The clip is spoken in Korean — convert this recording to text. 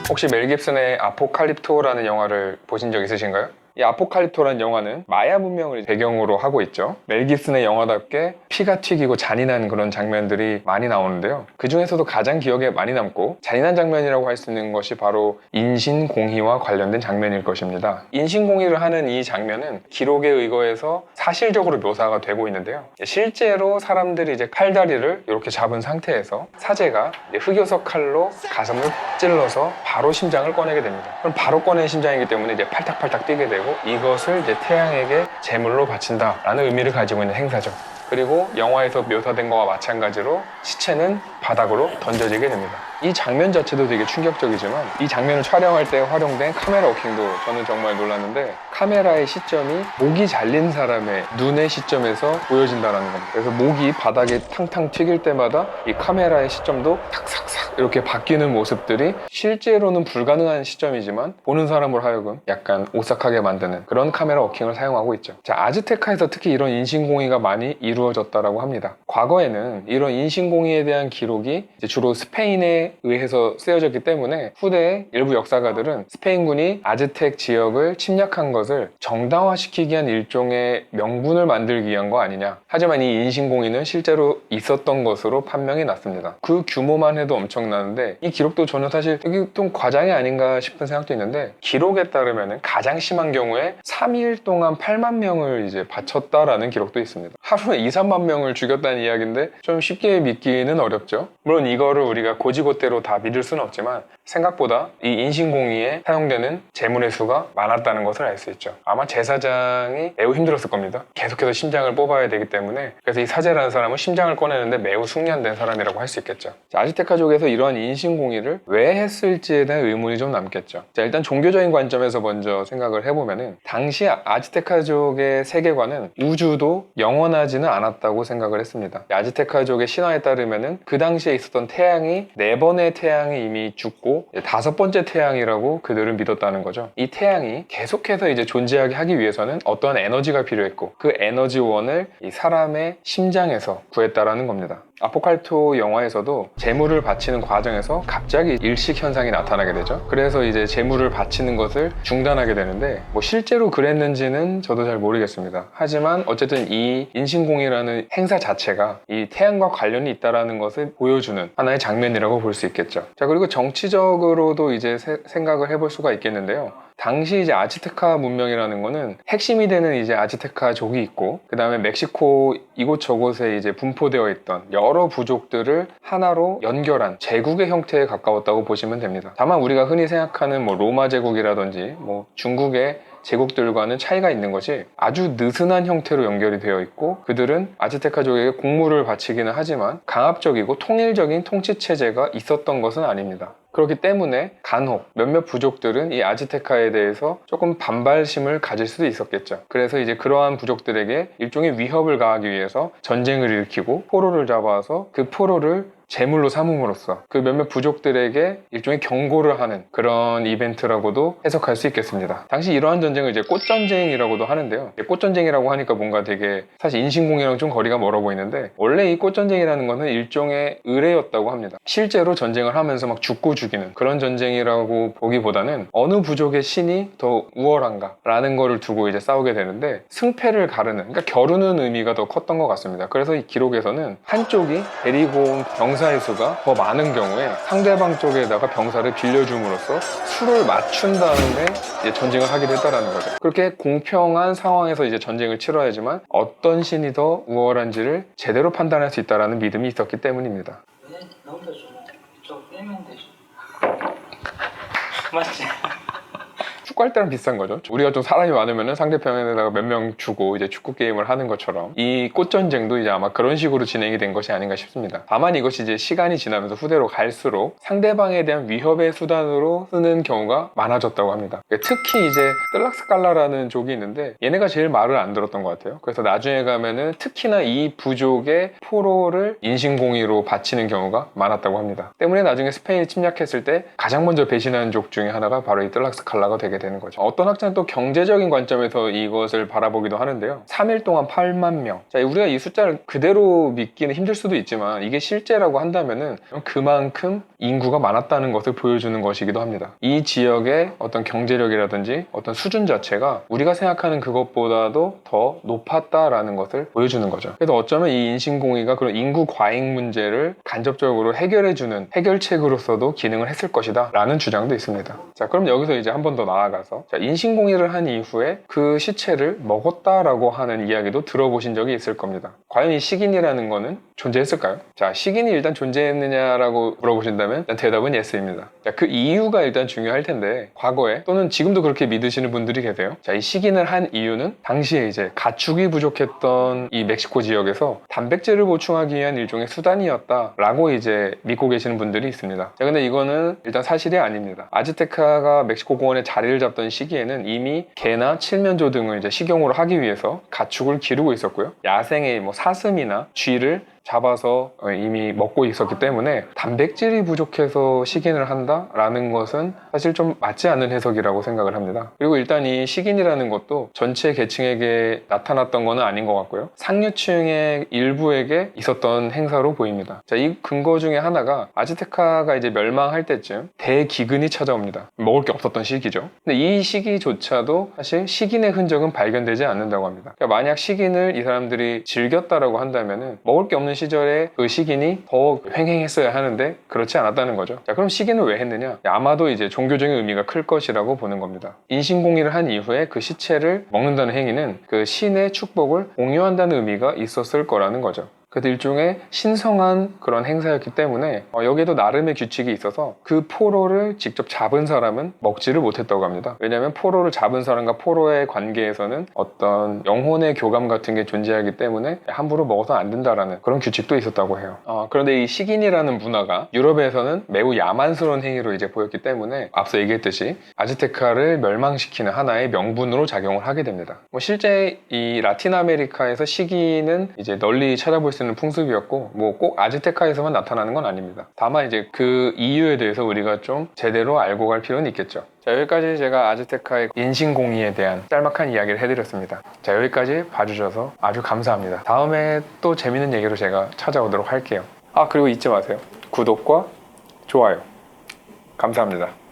혹시 멜 깁슨의 아포칼립토라는 영화를 보신 적 있으신가요? 이 아포칼립토라는 영화는 마야 문명을 배경으로 하고 있죠. 멜 깁슨의 영화답게 피가 튀기고 잔인한 그런 장면들이 많이 나오는데요. 그 중에서도 가장 기억에 많이 남고 잔인한 장면이라고 할 수 있는 것이 바로 인신공희와 관련된 장면일 것입니다. 인신공희를 하는 이 장면은 기록에 의거해서 사실적으로 묘사가 되고 있는데요. 실제로 사람들이 이제 칼다리를 이렇게 잡은 상태에서 사제가 흑요석 칼로 가슴을 찔러서 바로 심장을 꺼내게 됩니다. 그럼 바로 꺼낸 심장이기 때문에 이제 팔딱팔딱 뛰게 되고 이것을 이제 태양에게 제물로 바친다라는 의미를 가지고 있는 행사죠. 그리고 영화에서 묘사된 것과 마찬가지로 시체는 바닥으로 던져지게 됩니다. 이 장면 자체도 되게 충격적이지만 이 장면을 촬영할 때 활용된 카메라 워킹도 저는 정말 놀랐는데 카메라의 시점이 목이 잘린 사람의 눈의 시점에서 보여진다는 겁니다. 그래서 목이 바닥에 탕탕 튀길 때마다 이 카메라의 시점도 탁삭삭 이렇게 바뀌는 모습들이 실제로는 불가능한 시점이지만 보는 사람으로 하여금 약간 오싹하게 만드는 그런 카메라 워킹을 사용하고 있죠. 자, 아즈테카에서 특히 이런 인신공희가 많이 이루어졌다고 합니다. 과거에는 이런 인신공희에 대한 기록이 주로 스페인에 의해서 쓰여졌기 때문에 후대의 일부 역사가들은 스페인군이 아즈텍 지역을 침략한 것을 정당화시키기 위한 일종의 명분을 만들기 위한 거 아니냐. 하지만 이 인신공희는 실제로 있었던 것으로 판명이 났습니다. 그 규모만 해도 엄청나는데 이 기록도 저는 사실 되게 좀 과장이 아닌가 싶은 생각도 있는데 기록에 따르면 가장 심한 경우에 3일 동안 8만 명을 이제 바쳤다라는 기록도 있습니다. 하루에 2, 3만 명을 죽였다는 이야기인데 좀 쉽게 믿기는 어렵죠. 물론 이거를 우리가 고지고대로 다 믿을 수는 없지만 생각보다 이 인신공희에 사용되는 재물의 수가 많았다는 것을 알 수 있죠. 아마 제사장이 매우 힘들었을 겁니다. 계속해서 심장을 뽑아야 되기 때문에 그래서 이 사제라는 사람은 심장을 꺼내는데 매우 숙련된 사람이라고 할 수 있겠죠. 자, 아즈테카족에서 이러한 인신공희를 왜 했을지에 대한 의문이 좀 남겠죠. 자, 일단 종교적인 관점에서 먼저 생각을 해보면은 당시 아즈테카족의 세계관은 우주도 영원하지는 않았다고 생각을 했습니다. 아즈테카족의 신화에 따르면은 그 당시에 있었던 태양이 4번의 태양이 이미 죽고 5번째 태양이라고 그들은 믿었다는 거죠. 이 태양이 계속해서 이제 존재하게 하기 위해서는 어떠한 에너지가 필요했고 그 에너지원을 이 사람의 심장에서 구했다라는 겁니다. 아포칼립토 영화에서도 재물을 바치는 과정에서 갑자기 일식 현상이 나타나게 되죠. 그래서 이제 재물을 바치는 것을 중단하게 되는데 뭐 실제로 그랬는지는 저도 잘 모르겠습니다. 하지만 어쨌든 이 인신공희라는 행사 자체가 이 태양과 관련이 있다는 것을 보여주는 하나의 장면이라고 볼 수 있겠죠. 자, 그리고 정치적으로도 이제 생각을 해볼 수가 있겠는데요. 당시 이제 아즈테카 문명이라는 거는 핵심이 되는 이제 아즈테카족이 있고 그 다음에 멕시코 이곳저곳에 이제 분포되어 있던 여러 부족들을 하나로 연결한 제국의 형태에 가까웠다고 보시면 됩니다. 다만 우리가 흔히 생각하는 뭐 로마 제국이라든지 뭐 중국의 제국들과는 차이가 있는 것이 아주 느슨한 형태로 연결이 되어 있고 그들은 아즈테카족에게 공물을 바치기는 하지만 강압적이고 통일적인 통치체제가 있었던 것은 아닙니다. 그렇기 때문에 간혹 몇몇 부족들은 이 아즈테카에 대해서 조금 반발심을 가질 수도 있었겠죠. 그래서 이제 그러한 부족들에게 일종의 위협을 가하기 위해서 전쟁을 일으키고 포로를 잡아서 그 포로를 제물로 삼음으로써 그 몇몇 부족들에게 일종의 경고를 하는 그런 이벤트라고도 해석할 수 있겠습니다. 당시 이러한 전쟁을 이제 꽃전쟁이라고도 하는데요. 꽃전쟁이라고 하니까 뭔가 되게 사실 인신공희랑 좀 거리가 멀어 보이는데 원래 이 꽃전쟁이라는 거는 일종의 의례였다고 합니다. 실제로 전쟁을 하면서 막 죽고 죽이는 그런 전쟁이라고 보기보다는 어느 부족의 신이 더 우월한가 라는 거를 두고 이제 싸우게 되는데 승패를 가르는, 그러니까 겨루는 의미가 더 컸던 것 같습니다. 그래서 이 기록에서는 한쪽이 데리고 온 병사의 수가 더 많은 경우에 상대방 쪽에다가 병사를 빌려줌으로써 수를 맞춘 다음에 이제 전쟁을 하기도 했다라는 거죠. 그렇게 공평한 상황에서 이제 전쟁을 치러야지만 어떤 신이 더 우월한지를 제대로 판단할 수 있다라는 믿음이 있었기 때문입니다. 네, 너무 더 좋네. 이쪽 빼면 되죠. 맞지? 축구할 때랑 비슷한 거죠. 우리가 좀 사람이 많으면 상대편에다가 몇 명 주고 이제 축구 게임을 하는 것처럼 이 꽃전쟁도 이제 아마 그런 식으로 진행이 된 것이 아닌가 싶습니다. 다만 이것이 이제 시간이 지나면서 후대로 갈수록 상대방에 대한 위협의 수단으로 쓰는 경우가 많아졌다고 합니다. 특히 이제 뜰락스칼라라는 족이 있는데 얘네가 제일 말을 안 들었던 것 같아요. 그래서 나중에 가면은 특히나 이 부족의 포로를 인신공희로 바치는 경우가 많았다고 합니다. 때문에 나중에 스페인이 침략했을 때 가장 먼저 배신한 족 중에 하나가 바로 이 뜰락스칼라가 되게 됐습니다. 되는 거죠. 어떤 학자는 또 경제적인 관점에서 이것을 바라보기도 하는데요. 3일 동안 8만 명. 자, 우리가 이 숫자를 그대로 믿기는 힘들 수도 있지만 이게 실제라고 한다면은 그만큼 인구가 많았다는 것을 보여주는 것이기도 합니다. 이 지역의 어떤 경제력이라든지 어떤 수준 자체가 우리가 생각하는 그것보다도 더 높았다라는 것을 보여주는 거죠. 그래서 어쩌면 이 인신공의가 그런 인구 과잉 문제를 간접적으로 해결해주는 해결책으로서도 기능을 했을 것이다 라는 주장도 있습니다. 자, 그럼 여기서 이제 한 번 더 나아가서 자, 인신공의를 한 이후에 그 시체를 먹었다라고 하는 이야기도 들어보신 적이 있을 겁니다. 과연 이 식인이라는 거는 존재했을까요? 자, 식인이 일단 존재했느냐라고 물어보신다면 일단 대답은 예스입니다. 자, 그 이유가 일단 중요할 텐데 과거에 또는 지금도 그렇게 믿으시는 분들이 계세요. 자, 이 식인을 한 이유는 당시에 이제 가축이 부족했던 이 멕시코 지역에서 단백질을 보충하기 위한 일종의 수단이었다라고 이제 믿고 계시는 분들이 있습니다. 자, 근데 이거는 일단 사실이 아닙니다. 아즈테카가 멕시코 공원에 자리를 잡던 시기에는 이미 개나 칠면조 등을 이제 식용으로 하기 위해서 가축을 기르고 있었고요. 야생의 뭐 사슴이나 쥐를 잡아서 이미 먹고 있었기 때문에 단백질이 부족해서 식인을 한다라는 것은 사실 좀 맞지 않는 해석이라고 생각을 합니다. 그리고 일단 이 식인이라는 것도 전체 계층에게 나타났던 거는 아닌 것 같고요. 상류층의 일부에게 있었던 행사로 보입니다. 자, 이 근거 중에 하나가 아즈테카가 이제 멸망할 때쯤 대기근이 찾아옵니다. 먹을 게 없었던 시기죠. 근데 이 시기조차도 사실 식인의 흔적은 발견되지 않는다고 합니다. 그러니까 만약 식인을 이 사람들이 즐겼다라고 한다면은 먹을 게 없는 시절에 그 식인이 더 횡행했어야 하는데 그렇지 않았다는 거죠. 자, 그럼 식인을 왜 했느냐? 아마도 이제 종교적인 의미가 클 것이라고 보는 겁니다. 인신공의를 한 이후에 그 시체를 먹는다는 행위는 그 신의 축복을 공유한다는 의미가 있었을 거라는 거죠. 그래서 일종의 신성한 그런 행사였기 때문에 여기에도 나름의 규칙이 있어서 그 포로를 직접 잡은 사람은 먹지를 못했다고 합니다. 왜냐하면 포로를 잡은 사람과 포로의 관계에서는 어떤 영혼의 교감 같은 게 존재하기 때문에 함부로 먹어서 안 된다라는 그런 규칙도 있었다고 해요. 그런데 이 식인이라는 문화가 유럽에서는 매우 야만스러운 행위로 이제 보였기 때문에 앞서 얘기했듯이 아즈테카를 멸망시키는 하나의 명분으로 작용을 하게 됩니다. 실제 이 라틴 아메리카에서 식인은 이제 널리 찾아볼 수 있는 풍습이었고 뭐 꼭 아즈테카에서만 나타나는 건 아닙니다. 다만 이제 그 이유에 대해서 우리가 좀 제대로 알고 갈 필요는 있겠죠. 자, 여기까지 제가 아즈테카의 인신공의에 대한 짤막한 이야기를 해드렸습니다. 자, 여기까지 봐주셔서 아주 감사합니다. 다음에 또 재밌는 얘기로 제가 찾아오도록 할게요. 그리고 잊지 마세요. 구독과 좋아요. 감사합니다.